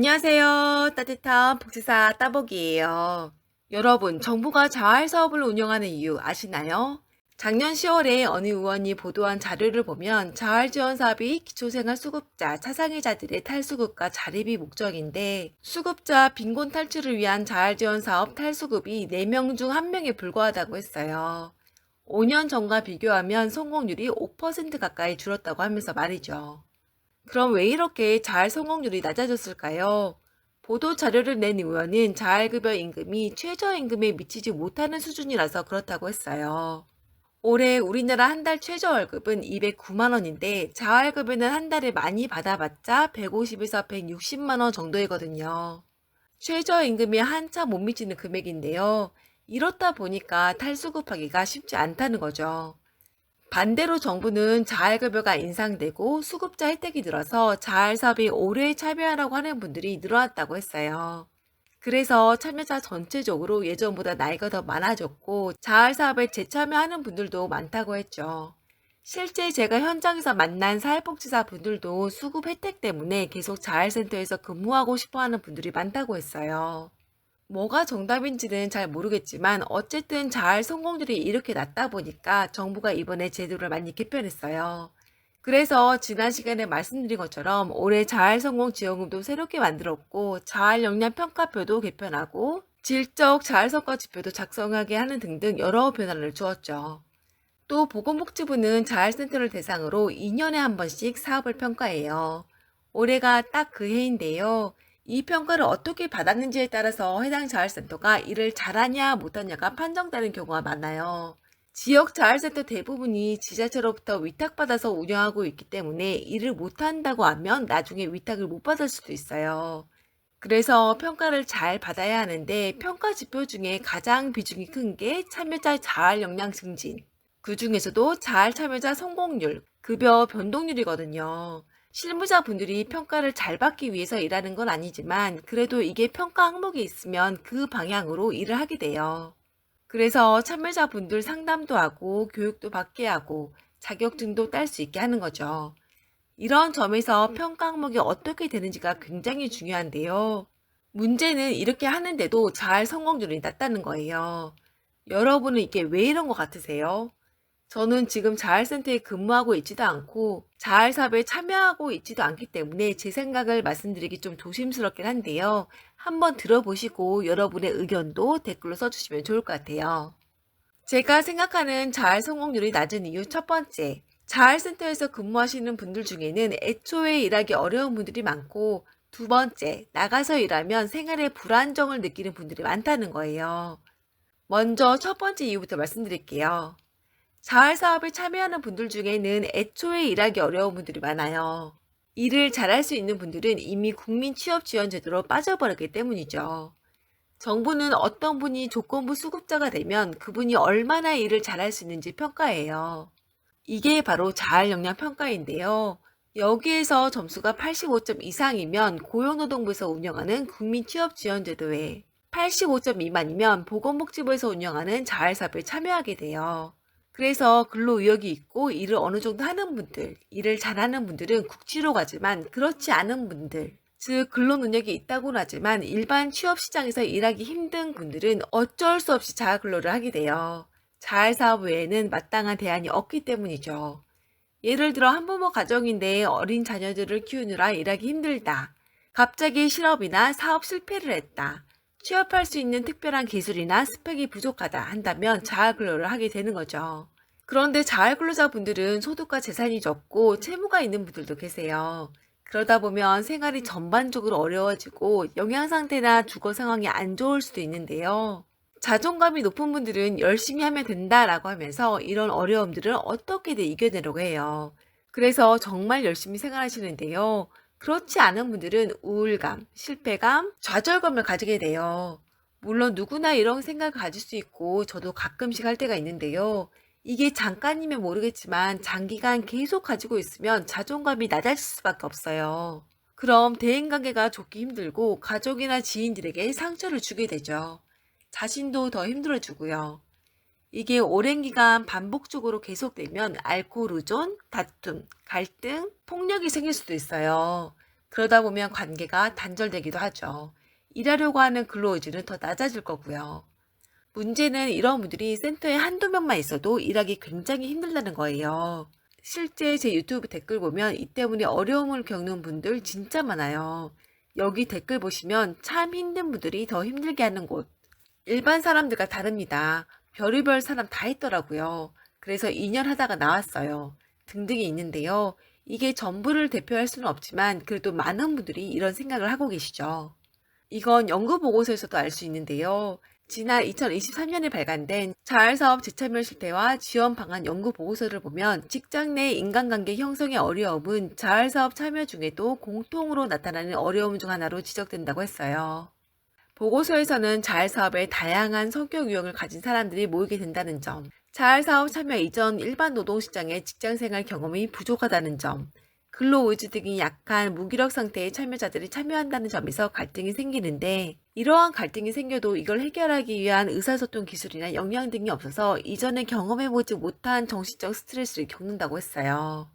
안녕하세요. 따뜻한 복지사 따복이에요. 여러분, 정부가 자활 사업을 운영하는 이유 아시나요? 작년 10월에 어느 의원이 보도한 자료를 보면 자활 지원 사업이 기초생활 수급자, 차상위자들의 탈수급과 자립이 목적인데 수급자 빈곤 탈출을 위한 자활 지원 사업 탈수급이 4명 중 1명에 불과하다고 했어요. 5년 전과 비교하면 성공률이 5% 가까이 줄었다고 하면서 말이죠. 그럼 왜 이렇게 자활 성공률이 낮아졌을까요? 보도 자료를 낸 의원은 자활급여 임금이 최저임금에 미치지 못하는 수준이라서 그렇다고 했어요. 올해 우리나라 한 달 최저월급은 209만 원인데 자활급여는 한 달에 많이 받아봤자 150에서 160만 원 정도이거든요. 최저임금이 한참 못 미치는 금액인데요. 이렇다 보니까 탈수급하기가 쉽지 않다는 거죠. 반대로 정부는 자활급여가 인상되고 수급자 혜택이 늘어서 자활 사업에 오래 참여하라고 하는 분들이 늘어났다고 했어요. 그래서 참여자 전체적으로 예전보다 나이가 더 많아졌고 자활 사업에 재참여하는 분들도 많다고 했죠. 실제 제가 현장에서 만난 사회복지사 분들도 수급 혜택 때문에 계속 자활센터에서 근무하고 싶어 하는 분들이 많다고 했어요. 뭐가 정답인지는 잘 모르겠지만 어쨌든 자활 성공률이 이렇게 낮다 보니까 정부가 이번에 제도를 많이 개편했어요. 그래서 지난 시간에 말씀드린 것처럼 올해 자활 성공 지원금도 새롭게 만들었고 자활 역량 평가표도 개편하고 질적 자활 성과 지표도 작성하게 하는 등등 여러 변화를 주었죠. 또 보건복지부는 자활센터를 대상으로 2년에 한 번씩 사업을 평가해요. 올해가 딱 그 해인데요. 이 평가를 어떻게 받았는지에 따라서 해당 자활센터가 일을 잘하냐 못하냐가 판정되는 경우가 많아요. 지역 자활센터 대부분이 지자체로부터 위탁받아서 운영하고 있기 때문에 일을 못한다고 하면 나중에 위탁을 못 받을 수도 있어요. 그래서 평가를 잘 받아야 하는데 평가 지표 중에 가장 비중이 큰 게 참여자 자활 역량 증진, 그 중에서도 자활 참여자 성공률, 급여 변동률이거든요. 실무자분들이 평가를 잘 받기 위해서 일하는 건 아니지만 그래도 이게 평가 항목이 있으면 그 방향으로 일을 하게 돼요. 그래서 참여자분들 상담도 하고 교육도 받게 하고 자격증도 딸 수 있게 하는 거죠. 이런 점에서 평가 항목이 어떻게 되는지가 굉장히 중요한데요. 문제는 이렇게 하는데도 잘 성공률이 낮다는 거예요. 여러분은 이게 왜 이런 것 같으세요? 저는 지금 자활센터에 근무하고 있지도 않고 자활 사업에 참여하고 있지도 않기 때문에 제 생각을 말씀드리기 좀 조심스럽긴 한데요. 한번 들어보시고 여러분의 의견도 댓글로 써주시면 좋을 것 같아요. 제가 생각하는 자활 성공률이 낮은 이유 첫 번째, 자활센터에서 근무하시는 분들 중에는 애초에 일하기 어려운 분들이 많고 두 번째, 나가서 일하면 생활에 불안정을 느끼는 분들이 많다는 거예요. 먼저 첫 번째 이유부터 말씀드릴게요. 자활 사업에 참여하는 분들 중에는 애초에 일하기 어려운 분들이 많아요. 일을 잘할 수 있는 분들은 이미 국민 취업 지원 제도로 빠져버렸기 때문이죠. 정부는 어떤 분이 조건부 수급자가 되면 그분이 얼마나 일을 잘할 수 있는지 평가해요. 이게 바로 자활 역량 평가인데요. 여기에서 점수가 85점 이상이면 고용노동부에서 운영하는 국민 취업 지원 제도에 85점 미만이면 보건복지부에서 운영하는 자활 사업에 참여하게 돼요. 그래서 근로 의욕이 있고 일을 어느 정도 하는 분들, 일을 잘하는 분들은 국지로 가지만 그렇지 않은 분들, 즉 근로 능력이 있다고는 하지만 일반 취업 시장에서 일하기 힘든 분들은 어쩔 수 없이 자가근로를 하게 돼요. 자활사업 외에는 마땅한 대안이 없기 때문이죠. 예를 들어 한부모 가정인데 어린 자녀들을 키우느라 일하기 힘들다. 갑자기 실업이나 사업 실패를 했다. 취업할 수 있는 특별한 기술이나 스펙이 부족하다 한다면 자활근로를 하게 되는 거죠. 그런데 자활근로자분들은 소득과 재산이 적고 채무가 있는 분들도 계세요. 그러다 보면 생활이 전반적으로 어려워지고 영양 상태나 주거 상황이 안 좋을 수도 있는데요. 자존감이 높은 분들은 열심히 하면 된다라고 하면서 이런 어려움들을 어떻게든 이겨내려고 해요. 그래서 정말 열심히 생활하시는데요. 그렇지 않은 분들은 우울감, 실패감, 좌절감을 가지게 돼요. 물론 누구나 이런 생각을 가질 수 있고 저도 가끔씩 할 때가 있는데요. 이게 잠깐이면 모르겠지만 장기간 계속 가지고 있으면 자존감이 낮아질 수밖에 없어요. 그럼 대인관계가 좋기 힘들고 가족이나 지인들에게 상처를 주게 되죠. 자신도 더 힘들어지고요. 이게 오랜 기간 반복적으로 계속되면 알코올 의존, 다툼, 갈등, 폭력이 생길 수도 있어요. 그러다 보면 관계가 단절되기도 하죠. 일하려고 하는 근로의지는 더 낮아질 거고요. 문제는 이런 분들이 센터에 한두 명만 있어도 일하기 굉장히 힘들다는 거예요. 실제 제 유튜브 댓글 보면 이 때문에 어려움을 겪는 분들 진짜 많아요. 여기 댓글 보시면 참 힘든 분들이 더 힘들게 하는 곳. 일반 사람들과 다릅니다. 별의별 사람 다 있더라고요. 그래서 2년 하다가 나왔어요. 등등이 있는데요. 이게 전부를 대표할 수는 없지만 그래도 많은 분들이 이런 생각을 하고 계시죠. 이건 연구 보고서에서도 알 수 있는데요. 지난 2023년에 발간된 자활사업 재참여 실태와 지원 방안 연구 보고서를 보면 직장 내 인간관계 형성의 어려움은 자활사업 참여 중에도 공통으로 나타나는 어려움 중 하나로 지적된다고 했어요. 보고서에서는 자활사업에 다양한 성격 유형을 가진 사람들이 모이게 된다는 점, 자활사업 참여 이전 일반 노동시장의 직장생활 경험이 부족하다는 점, 근로의지 등이 약한 무기력 상태의 참여자들이 참여한다는 점에서 갈등이 생기는데 이러한 갈등이 생겨도 이걸 해결하기 위한 의사소통 기술이나 역량 등이 없어서 이전에 경험해보지 못한 정신적 스트레스를 겪는다고 했어요.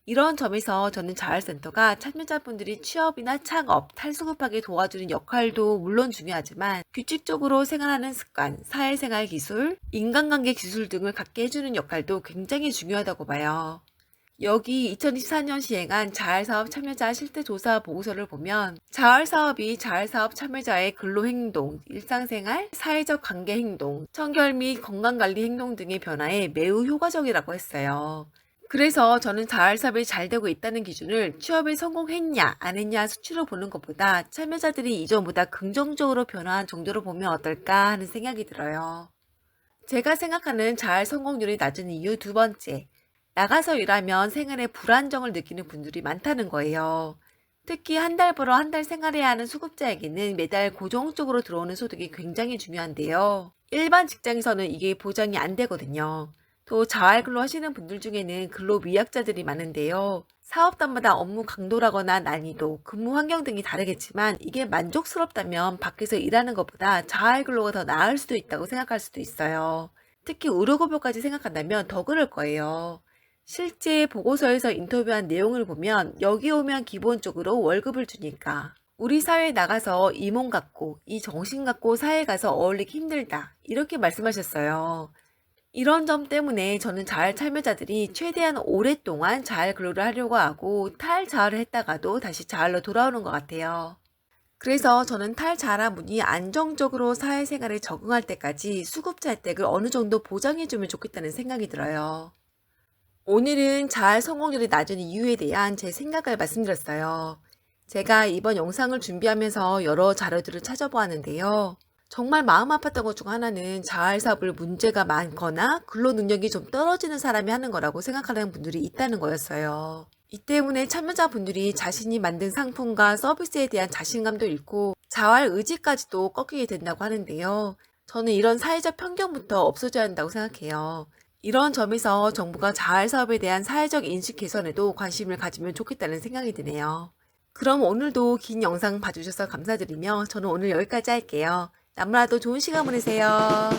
이런 점에서 저는 자활센터가 참여자분들이 취업이나 창업, 탈수급하게 도와주는 역할도 물론 중요하지만 규칙적으로 생활하는 습관, 사회생활 기술, 인간관계 기술 등을 갖게 해주는 역할도 굉장히 중요하다고 봐요. 여기 2024년 시행한 자활사업 참여자 실태조사 보고서를 보면 자활사업이 자활사업 참여자의 근로행동, 일상생활, 사회적 관계행동, 청결 및 건강관리 행동 등의 변화에 매우 효과적이라고 했어요. 그래서 저는 자활사업이 잘 되고 있다는 기준을 취업에 성공했냐 안 했냐 수치로 보는 것보다 참여자들이 이전보다 긍정적으로 변화한 정도로 보면 어떨까 하는 생각이 들어요. 제가 생각하는 자활 성공률이 낮은 이유 두 번째, 나가서 일하면 생활에 불안정을 느끼는 분들이 많다는 거예요. 특히 한 달 벌어 한 달 생활해야 하는 수급자에게는 매달 고정적으로 들어오는 소득이 굉장히 중요한데요. 일반 직장에서는 이게 보장이 안 되거든요. 또 자활근로 하시는 분들 중에는 근로 미약자들이 많은데요. 사업단마다 업무 강도라거나 난이도, 근무 환경 등이 다르겠지만 이게 만족스럽다면 밖에서 일하는 것보다 자활근로가 더 나을 수도 있다고 생각할 수도 있어요. 특히 의료급여까지 생각한다면 더 그럴 거예요. 실제 보고서에서 인터뷰한 내용을 보면 여기 오면 기본적으로 월급을 주니까 우리 사회에 나가서 이 몸 갖고 이 정신 갖고 사회에 가서 어울리기 힘들다 이렇게 말씀하셨어요. 이런 점 때문에 저는 자활 참여자들이 최대한 오랫동안 자활 근로를 하려고 하고 탈자활을 했다가도 다시 자활로 돌아오는 것 같아요. 그래서 저는 탈자활한 분이 안정적으로 사회생활에 적응할 때까지 수급자 혜택을 어느 정도 보장해주면 좋겠다는 생각이 들어요. 오늘은 자활 성공률이 낮은 이유에 대한 제 생각을 말씀드렸어요. 제가 이번 영상을 준비하면서 여러 자료들을 찾아보았는데요. 정말 마음 아팠던 것 중 하나는 자활 사업을 문제가 많거나 근로 능력이 좀 떨어지는 사람이 하는 거라고 생각하는 분들이 있다는 거였어요. 이 때문에 참여자분들이 자신이 만든 상품과 서비스에 대한 자신감도 잃고 자활 의지까지도 꺾이게 된다고 하는데요. 저는 이런 사회적 편견부터 없어져야 한다고 생각해요. 이런 점에서 정부가 자활 사업에 대한 사회적 인식 개선에도 관심을 가지면 좋겠다는 생각이 드네요. 그럼 오늘도 긴 영상 봐주셔서 감사드리며 저는 오늘 여기까지 할게요. 남라도 좋은 시간 보내세요.